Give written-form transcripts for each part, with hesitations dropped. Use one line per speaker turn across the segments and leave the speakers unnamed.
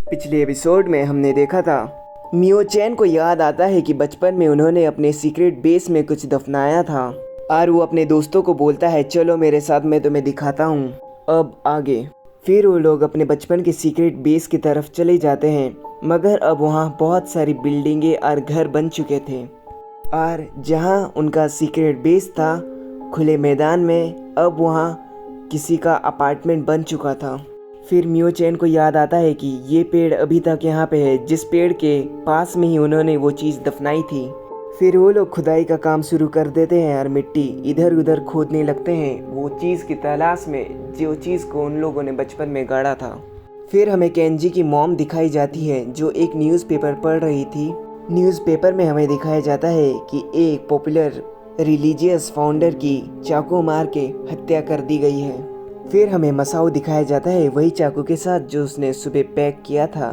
पिछले एपिसोड में हमने देखा था मियो चैन को याद आता है कि बचपन में उन्होंने अपने सीक्रेट बेस में कुछ दफनाया था और वो अपने दोस्तों को बोलता है चलो मेरे साथ, मैं तुम्हें दिखाता हूँ। अब आगे फिर वो लोग अपने बचपन के सीक्रेट बेस की तरफ चले जाते हैं, मगर अब वहाँ बहुत सारी बिल्डिंगें और घर बन चुके थे और जहाँ उनका सीक्रेट बेस था खुले मैदान में, अब वहाँ किसी का अपार्टमेंट बन चुका था। फिर मियो चैन को याद आता है कि ये पेड़ अभी तक यहाँ पे है, जिस पेड़ के पास में ही उन्होंने वो चीज़ दफनाई थी। फिर वो लोग खुदाई का काम शुरू कर देते हैं और मिट्टी इधर उधर खोदने लगते हैं वो चीज़ की तलाश में, जो चीज़ को उन लोगों ने बचपन में गाड़ा था। फिर हमें केंजी की मॉम दिखाई जाती है जो एक न्यूज़पेपर पढ़ रही थी। न्यूज़पेपर में हमें दिखाया जाता है कि एक पॉपुलर रिलीजियस फाउंडर की चाकू मार के हत्या कर दी गई है। फिर हमें मसाओ दिखाया जाता है वही चाकू के साथ जो उसने सुबह पैक किया था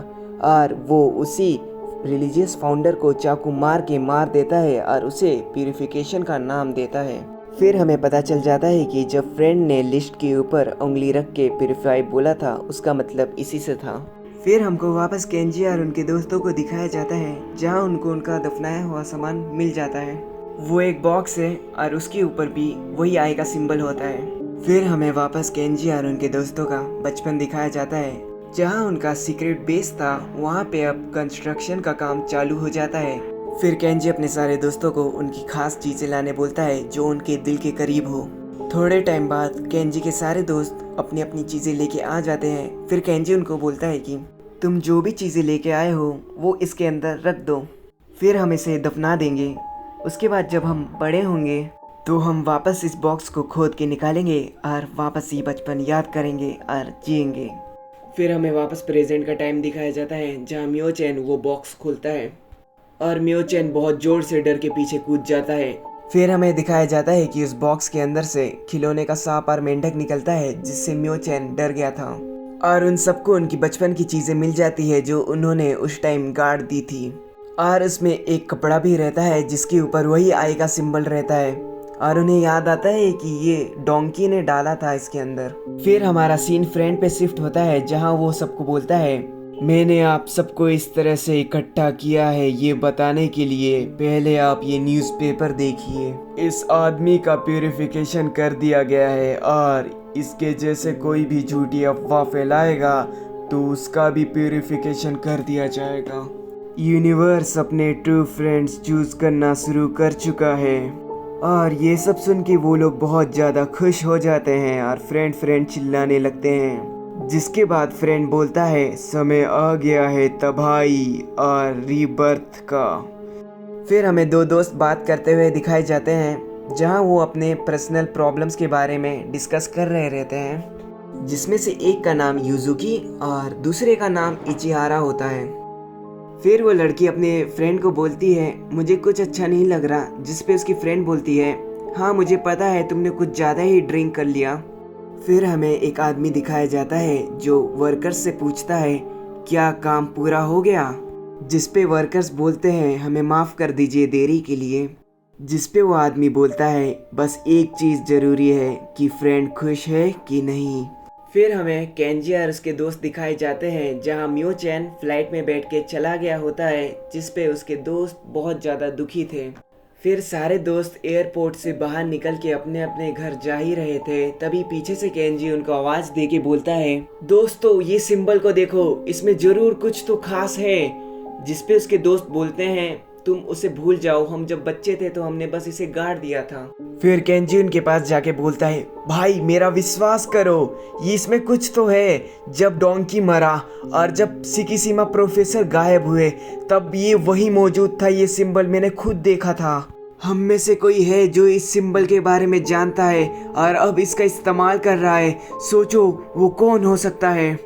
और वो उसी रिलीजियस फाउंडर को चाकू मार के मार देता है और उसे प्यूरिफिकेशन का नाम देता है। फिर हमें पता चल जाता है कि जब फ्रेंड ने लिस्ट के ऊपर उंगली रख के प्यूरिफाई बोला था उसका मतलब इसी से था। फिर हमको वापस केंजी और उनके दोस्तों को दिखाया जाता है जहाँ उनको उनका दफनाया हुआ सामान मिल जाता है। वो एक बॉक्स है और उसके ऊपर भी वही आई का सिंबल होता है। फिर हमें वापस केंजी और उनके दोस्तों का बचपन दिखाया जाता है जहाँ उनका सीक्रेट बेस था, वहाँ पे अब कंस्ट्रक्शन का काम चालू हो जाता है। फिर केंजी अपने सारे दोस्तों को उनकी खास चीज़ें लाने बोलता है जो उनके दिल के करीब हो। थोड़े टाइम बाद केंजी के सारे दोस्त अपनी अपनी चीज़ें लेके आ जाते हैं। फिर केंजी उनको बोलता है कि तुम जो भी चीज़ें लेके आए हो वो इसके अंदर रख दो, फिर हम इसे दफना देंगे। उसके बाद जब हम बड़े होंगे तो हम वापस इस बॉक्स को खोद के निकालेंगे और वापस ये बचपन याद करेंगे और जिएंगे। फिर हमें वापस प्रेजेंट का टाइम दिखाया जाता है जहाँ मियो चैन वो बॉक्स खोलता है और मियो चैन बहुत ज़ोर से डर के पीछे कूद जाता है। फिर हमें दिखाया जाता है कि उस बॉक्स के अंदर से खिलौने का सांप और मेंढक निकलता है जिससे मियो चैन डर गया था और उन सबको उनकी बचपन की चीज़ें मिल जाती है जो उन्होंने उस टाइम गाड़ दी थी। और उसमें एक कपड़ा भी रहता है जिसके ऊपर वही आई का सिंबल रहता है और उन्हें याद आता है कि ये डोंकी ने डाला था इसके अंदर। फिर हमारा सीन फ्रेंड पे शिफ्ट होता है जहां वो सबको बोलता है मैंने आप सबको इस तरह से इकट्ठा किया है ये बताने के लिए, पहले आप ये न्यूज़पेपर देखिए। इस आदमी का प्यूरिफिकेशन कर दिया गया है और इसके जैसे कोई भी झूठी अफवाह फैलाएगा तो उसका भी प्यूरिफिकेशन कर दिया जाएगा। यूनिवर्स अपने ट्रू फ्रेंड्स चूज करना शुरू कर चुका है। और ये सब सुन के वो लोग बहुत ज़्यादा खुश हो जाते हैं और फ्रेंड फ्रेंड चिल्लाने लगते हैं। जिसके बाद फ्रेंड बोलता है समय आ गया है तबाही और रीबर्थ का। फिर हमें दो दोस्त बात करते हुए दिखाए जाते हैं जहां वो अपने पर्सनल प्रॉब्लम्स के बारे में डिस्कस कर रहे रहते हैं, जिसमें से एक का नाम यूजुकी और दूसरे का नाम इचिहारा होता है। फिर वो लड़की अपने फ्रेंड को बोलती है मुझे कुछ अच्छा नहीं लग रहा, जिस पे उसकी फ्रेंड बोलती है हाँ मुझे पता है तुमने कुछ ज़्यादा ही ड्रिंक कर लिया। फिर हमें एक आदमी दिखाया जाता है जो वर्कर्स से पूछता है क्या काम पूरा हो गया, जिस पे वर्कर्स बोलते हैं हमें माफ़ कर दीजिए देरी के लिए। जिस पे वो आदमी बोलता है बस एक चीज़ ज़रूरी है कि फ्रेंड खुश है कि नहीं। फिर हमें केंजी और उसके दोस्त दिखाए जाते हैं जहां मियो चैन फ्लाइट में बैठ के चला गया होता है, जिस पे उसके दोस्त बहुत ज़्यादा दुखी थे। फिर सारे दोस्त एयरपोर्ट से बाहर निकल के अपने अपने घर जा ही रहे थे, तभी पीछे से केंजी उनको आवाज़ दे के बोलता है दोस्तों ये सिंबल को देखो, इसमें ज़रूर कुछ तो खास है। जिस पे उसके दोस्त बोलते हैं तुम उसे भूल जाओ, हम जब बच्चे थे तो हमने बस इसे गाड़ दिया था। फिर केंजी उनके पास जाके बोलता है भाई मेरा विश्वास करो ये इसमें कुछ तो है। जब डोंकी मरा और जब सिकिशिमा प्रोफेसर गायब हुए तब ये वही मौजूद था, ये सिंबल मैंने खुद देखा था। हम में से कोई है जो इस सिंबल के बारे में जानता है और अब इसका इस्तेमाल कर रहा है, सोचो वो कौन हो सकता है।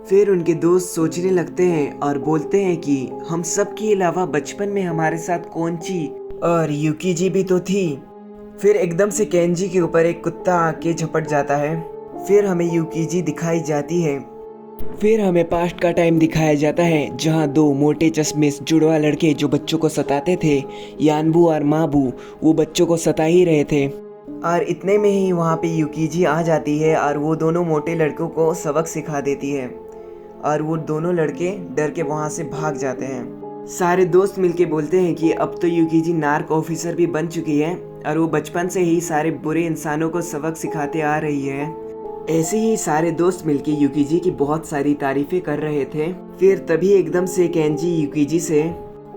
फिर उनके दोस्त सोचने लगते हैं और बोलते हैं कि हम सब के अलावा बचपन में हमारे साथ कोंची और युकीजी भी तो थी। फिर एकदम से केंजी के ऊपर एक कुत्ता आके झपट जाता है। फिर हमें युकीजी दिखाई जाती है। फिर हमें पास्ट का टाइम दिखाया जाता है जहां दो मोटे चश्मे जुड़वा लड़के जो बच्चों को सताते थे, यानबू और माबू, वो बच्चों को सता ही रहे थे। और इतने में ही वहाँ पे युकीजी आ जाती है और वो दोनों मोटे लड़कों को सबक सिखा देती है। और वो दोनों लड़के डर के वहाँ से भाग जाते हैं। सारे दोस्त मिलके बोलते हैं कि अब तो युकीजी नार्क ऑफिसर भी बन चुकी है और वो बचपन से ही सारे बुरे इंसानों को सबक सिखाते आ रही है। ऐसे ही सारे दोस्त मिलके युकीजी की बहुत सारी तारीफें कर रहे थे। फिर तभी एकदम से केंजी युकीजी से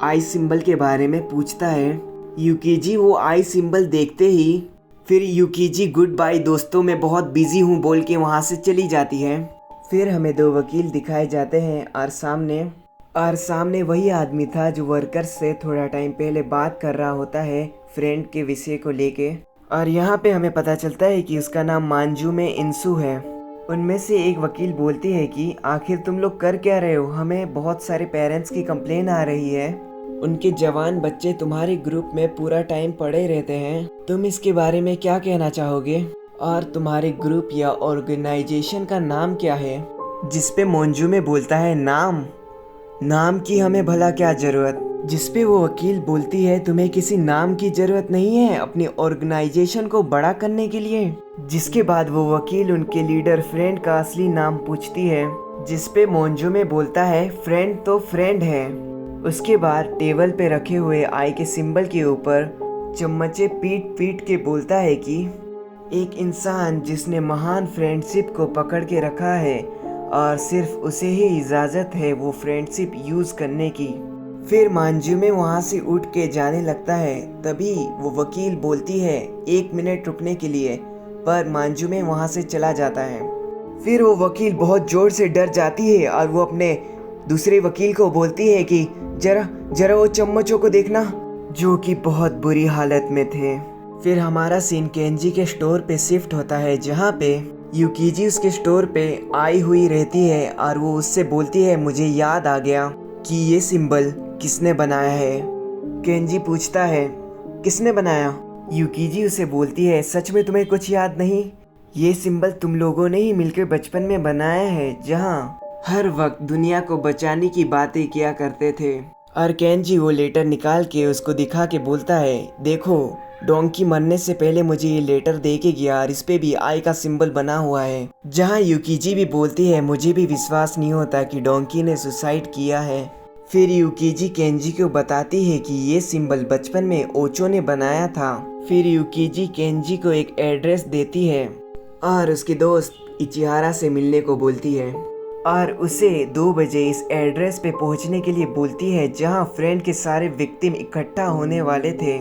आई सिंबल के बारे में पूछता है। युकीजी वो आई सिंबल देखते ही फिर युकीजी गुड बाय दोस्तों में बहुत बिजी हूँ बोल के वहाँ से चली जाती है। फिर हमें दो वकील दिखाए जाते हैं और सामने वही आदमी था जो वर्कर्स से थोड़ा टाइम पहले बात कर रहा होता है फ्रेंड के विषय को लेके। और यहाँ पे हमें पता चलता है कि उसका नाम मांजुमे इंसु है। उनमें से एक वकील बोलती है कि आखिर तुम लोग कर क्या रहे हो, हमें बहुत सारे पेरेंट्स की कंप्लेन आ रही है, उनके जवान बच्चे तुम्हारे ग्रुप में पूरा टाइम पड़े रहते हैं, तुम इसके बारे में क्या कहना चाहोगे और तुम्हारे ग्रुप या ऑर्गेनाइजेशन का नाम क्या है। जिसपे मांजुमे बोलता है नाम की हमें भला क्या जरूरत। जिसपे वो वकील बोलती है तुम्हें किसी नाम की जरूरत नहीं है अपनी ऑर्गेनाइजेशन को बड़ा करने के लिए। जिसके बाद वो वकील उनके लीडर फ्रेंड का असली नाम पूछती है। जिसपे मांजुमे बोलता है फ्रेंड तो फ्रेंड है। उसके बाद टेबल पे रखे हुए आई के सिंबल के ऊपर चम्मचे पीट पीट के बोलता है कि एक इंसान जिसने महान फ्रेंडशिप को पकड़ के रखा है और सिर्फ उसे ही इजाज़त है वो फ्रेंडशिप यूज़ करने की। फिर मांजुमे वहाँ से उठ के जाने लगता है। तभी वो वकील बोलती है 1 मिनट रुकने के लिए, पर मांजुमे वहाँ से चला जाता है। फिर वो वकील बहुत ज़ोर से डर जाती है और वो अपने दूसरे वकील को बोलती है कि जरा वो चम्मचों को देखना, जो कि बहुत बुरी हालत में थे। फिर हमारा सीन केंजी के स्टोर पे शिफ्ट होता है जहाँ पे युकीजी उसके स्टोर पे आई हुई रहती है और वो उससे बोलती है मुझे याद आ गया कि ये सिंबल किसने बनाया है। केंजी पूछता है किसने बनाया। युकीजी उसे बोलती है सच में तुम्हें कुछ याद नहीं, ये सिंबल तुम लोगों ने ही मिलकर बचपन में बनाया है जहाँ हर वक्त दुनिया को बचाने की बातें किया करते थे। और केंजी वो लेटर निकाल के उसको दिखा के बोलता है देखो डोंकी मरने से पहले मुझे ये लेटर दे के गया और इस पे भी आई का सिंबल बना हुआ है। जहाँ युकीजी भी बोलती है मुझे भी विश्वास नहीं होता कि डोंकी ने सुसाइड किया है। फिर युकीजी केंजी को बताती है कि ये सिंबल बचपन में ओचो ने बनाया था। फिर युकीजी केंजी को एक एड्रेस देती है और उसके दोस्त इचिहारा से मिलने को बोलती है और उसे 2 बजे इस एड्रेस पे पहुंचने के लिए बोलती है जहां फ्रेंड के सारे विक्टिम इकट्ठा होने वाले थे।